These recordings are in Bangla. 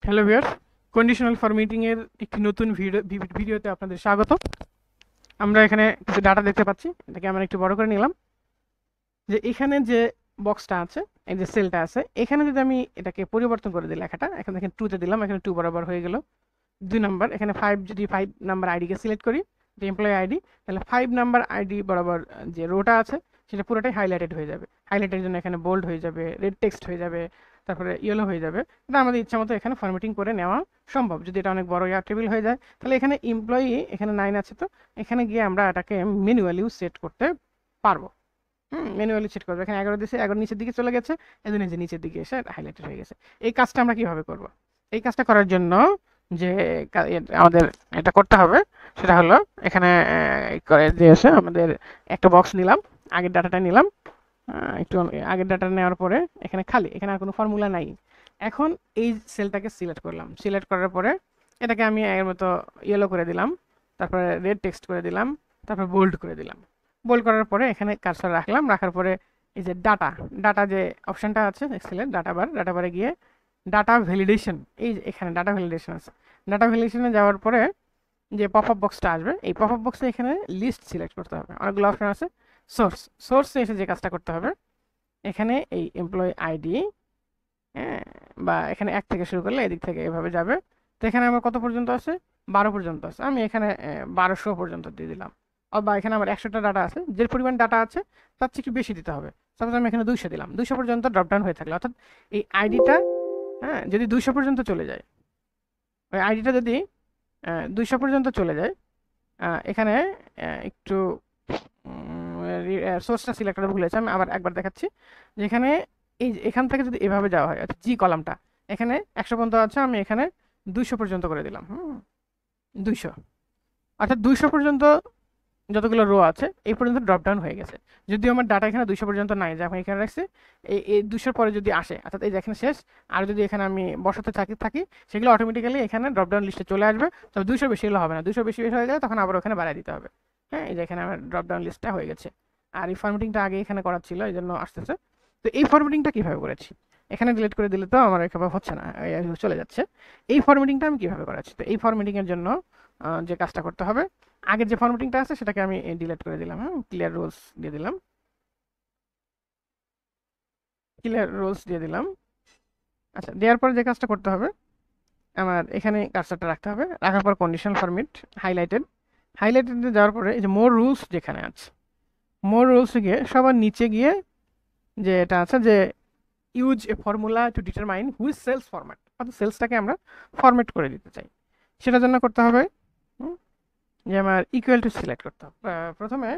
হ্যালো ভিউয়ার্স, কন্ডিশনাল ফরম্যাটিং এর একটি নতুন ভিডিওতে আপনাদের স্বাগত। আমরা এখানে কিছু ডাটা দেখতে পাচ্ছি। এটাকে আমরা একটু বড় করে নিলাম। যে এখানে যে বক্সটা আছে, এই যে সেলটা আছে, এখানে যদি আমি এটাকে পরিবর্তন করে দিই লেখাটা, এখানে দেখেন 2 তে দিলাম, এখানে 2 বরাবর হয়ে গেল। 2 নাম্বার, এখানে 5, যদি 5 নাম্বার আইডিকে সিলেক্ট করি, যে এমপ্লয়ি আইডি, তাহলে 5 নাম্বার আইডি বরাবর যে রোটা আছে সেটা পুরোটাই হাইলাইটেড হয়ে যাবে। হাইলাইটের জন্য এখানে বোল্ড হয়ে যাবে, রেড টেক্সট হয়ে যাবে, তারপরে ইয়েলো হয়ে যাবে। এটা আমাদের ইচ্ছা মতো এখানে ফরম্যাটিং করে নেওয়া সম্ভব। যদি এটা অনেক বড় টেবিল হয়ে যায়, তাহলে এখানে এমপ্লয়ি, এখানে 9 আছে, তো এখানে গিয়ে আমরা এটাকে ম্যানুয়ালিও সেট করতে পারবো। ম্যানুয়ালি সেট করবো। এখানে 11 দিয়েছে, 11 নিচের দিকে চলে গেছে, এজন্য যে নিচের দিকে এসে হাইলাইটেড হয়ে গেছে। এই কাজটা আমরা কিভাবে করব? এই কাজটা করার জন্য যে আমাদের এটা করতে হবে সেটা হলো, এখানে করে দিয়েছে আমাদের একটা বক্স নিলাম, আগের ডাটাটা নিলাম, একটু আগের ডাটা নেওয়ার পরে এখানে খালি, এখানে আর কোনো ফর্মুলা নাই। এখন এই সেলটাকে সিলেক্ট করলাম, সিলেক্ট করার পরে এটাকে আমি এর মতো ইয়েলো করে দিলাম, তারপরে রেড টেক্সট করে দিলাম, তারপরে বোল্ড করে দিলাম। বোল্ড করার পরে এখানে কার্সর রাখলাম, রাখার পরে এই যে ডাটা যে অপশনটা আছে এক্সেলের ডাটা বারে গিয়ে ডাটা ভ্যালিডেশন, এই যে এখানে ডাটা ভ্যালিডেশন আছে, ডাটা ভ্যালিডেশনে যাওয়ার পরে যে পপ আপ বক্সটা আসবে, এই পপ আপ বক্সে এখানে লিস্ট সিলেক্ট করতে হবে। অনেকগুলো অপশন আছে। সোর্সে এসে যে কাজটা করতে হবে, এখানে এই এমপ্লয়ি আইডি, হ্যাঁ, বা এখানে 1 থেকে শুরু করলে এদিক থেকে এভাবে যাবে। তো এখানে আমার কত পর্যন্ত আছে? 12 পর্যন্ত আছে। আমি এখানে 1200 পর্যন্ত দিয়ে দিলাম। বা এখানে আমার 100টা ডাটা আছে, যে পরিমাণ ডাটা আছে তার চেয়ে একটু বেশি দিতে হবে। সাপোজ আমি এখানে 200 দিলাম, 200 পর্যন্ত ড্রপডাউন হয়ে থাকলে, অর্থাৎ এই আইডিটা, হ্যাঁ, যদি 200 পর্যন্ত চলে যায়, ওই আইডিটা যদি 200 পর্যন্ত চলে যায়, এখানে একটু সোর্সটা সিলেক্ট করে ভুলেছে, আমি আবার একবার দেখাচ্ছি। যেখানে এখান থেকে যদি এভাবে যাওয়া হয়, জি কলামটা এখানে 100 পর্যন্ত আছে, আমি এখানে 200 পর্যন্ত করে দিলাম। 200, অর্থাৎ 200 পর্যন্ত যতগুলো রো আছে এই পর্যন্ত ড্রপ ডাউন হয়ে গেছে। যদিও আমার ডাটা এখানে 200 পর্যন্ত নাই, যখন এখানে রাখছি, এই 200 পরে যদি আসে, অর্থাৎ এই যে এখানে শেষ, আর যদি এখানে আমি বসাতে থাকি সেগুলো অটোমেটিক্যালি এখানে ড্রপ ডাউন লিস্টে চলে আসবে। তবে 200 বেশি হলে হবে না, 200 বেশি হয়ে যায় তখন আবার ওখানে বাড়ায় দিতে হবে। হ্যাঁ, এই যে এখানে আমার ড্রপ ডাউন লিস্টটা হয়ে গেছে। আর এই ফরম্যাটিংটা আগে এখানে করা ছিল, এই জন্য আসতেছে। তো এই ফরম্যাটিংটা কিভাবে করেছি? এখানে ডিলিট করে দিলে তো আমার একেবারে হচ্ছে না, চলে যাচ্ছে। এই ফরম্যাটিংটা আমি কিভাবে করেছি? তো এই ফরম্যাটিং এর জন্য যে কাজটা করতে হবে, আগের যে ফরম্যাটিংটা আছে সেটাকে আমি ডিলিট করে দিলাম। ক্লিয়ার রোলস দিয়ে দিলাম, আচ্ছা, দেওয়ার পরে যে কাজটা করতে হবে, আমার এখানে কার্সারটা রাখতে হবে, রাখার পর কন্ডিশনাল ফরম্যাট হাইলাইটেডে যাওয়ার পরে এই যে মোর রুলস যেখানে আছে, মোর রুলসে গিয়ে সবার নিচে গিয়ে যে এটা আছে যে use a formula to determine which cells format, অর্থাৎ সেলসটাকে আমরা ফরম্যাট করে দিতে চাই। সেটার জন্য করতে হবে যে আমার ইকুয়াল টু সিলেক্ট করতে হবে। প্রথমে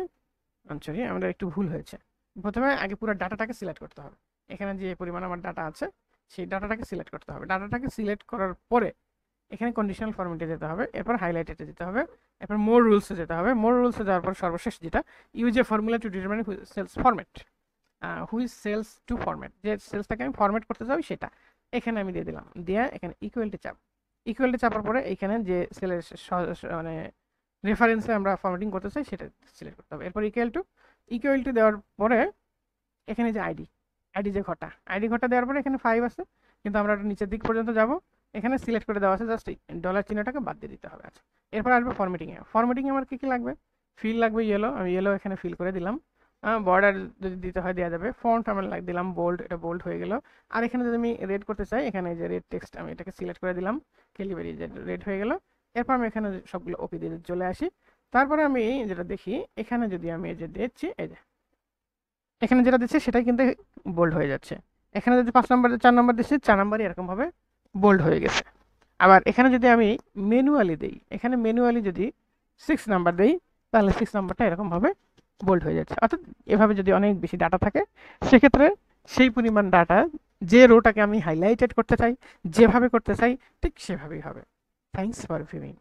সরি, আমাদের একটু ভুল হয়েছে। প্রথমে আগে পুরো ডাটাটাকে সিলেক্ট করতে হবে। এখানে যে পরিমাণ আমার ডাটা আছে সেই ডাটাটাকে সিলেক্ট করতে হবে। ডাটাটাকে সিলেক্ট করার পরে এখানে কন্ডিশনাল ফরম্যাটে যেতে হবে, এরপর হাইলাইটেডে যেতে হবে, এরপর মোর রুলসে যেতে হবে। মোর রুলসে যাওয়ার পর সর্বশেষ যেটা, use a formula to determine cells format, which cells to format, যে সেলসটাকে আমি ফরম্যাট করতে চাই সেটা এখানে আমি দিয়ে দিলাম। দিয়ে এখানে ইকুয়ালটি চাপার পরে এখানে যে সেলের মানে রেফারেন্সে আমরা ফরম্যাটিং করতে চাই সেটা সিলেক্ট করতে হবে। এরপর ইকুয়াল টু দেওয়ার পরে এখানে যে আইডি যে ঘরটা দেওয়ার পরে এখানে 5 আছে, কিন্তু আমরা নিচের দিক পর্যন্ত যাব, এখানে সিলেক্ট করে দেওয়া আছে, জাস্ট ডলার চিহ্নটাকে বাদ দিয়ে দিতে হবে। আচ্ছা, এরপর আসবে ফরম্যাটিংয়ে আমার কী কী লাগবে? ফিল লাগবে ইয়েলো, আমি ইয়েলো এখানে ফিল করে দিলাম। বর্ডার যদি দিতে হয় দেওয়া যাবে। ফন্ট আমি দিলাম বোল্ড, এটা বোল্ড হয়ে গেল। আর এখানে যদি আমি রেড করতে চাই, এখানে যে রেড টেক্সট আমি এটাকে সিলেক্ট করে দিলাম, ক্যালিবারি যে রেড হয়ে গেল। এরপর আমি এখানে সবগুলো ওকে দিয়ে চলে আসি। তারপরে আমি যেটা দেখি, এখানে যদি আমি এই যে দিচ্ছি, এই যে এখানে যেটা দিচ্ছি সেটাই কিন্তু বোল্ড হয়ে যাচ্ছে। এখানে যদি 5 নম্বর 4 নম্বর দিচ্ছি, 4 নম্বরই এরকমভাবে বোল্ড হয়ে গেছে। আবার এখানে যদি আমি ম্যানুয়ালি দিই, এখানে ম্যানুয়ালি যদি 6 নাম্বার দিই, তাহলে 6 নাম্বারটা এরকমভাবে বোল্ড হয়ে যাচ্ছে। অর্থাৎ এভাবে যদি অনেক বেশি ডাটা থাকে, সেক্ষেত্রে সেই পরিমাণ ডাটা, যে রোটাকে আমি হাইলাইটেড করতে চাই, যেভাবে করতে চাই, ঠিক সেভাবেই হবে। Thanks for viewing.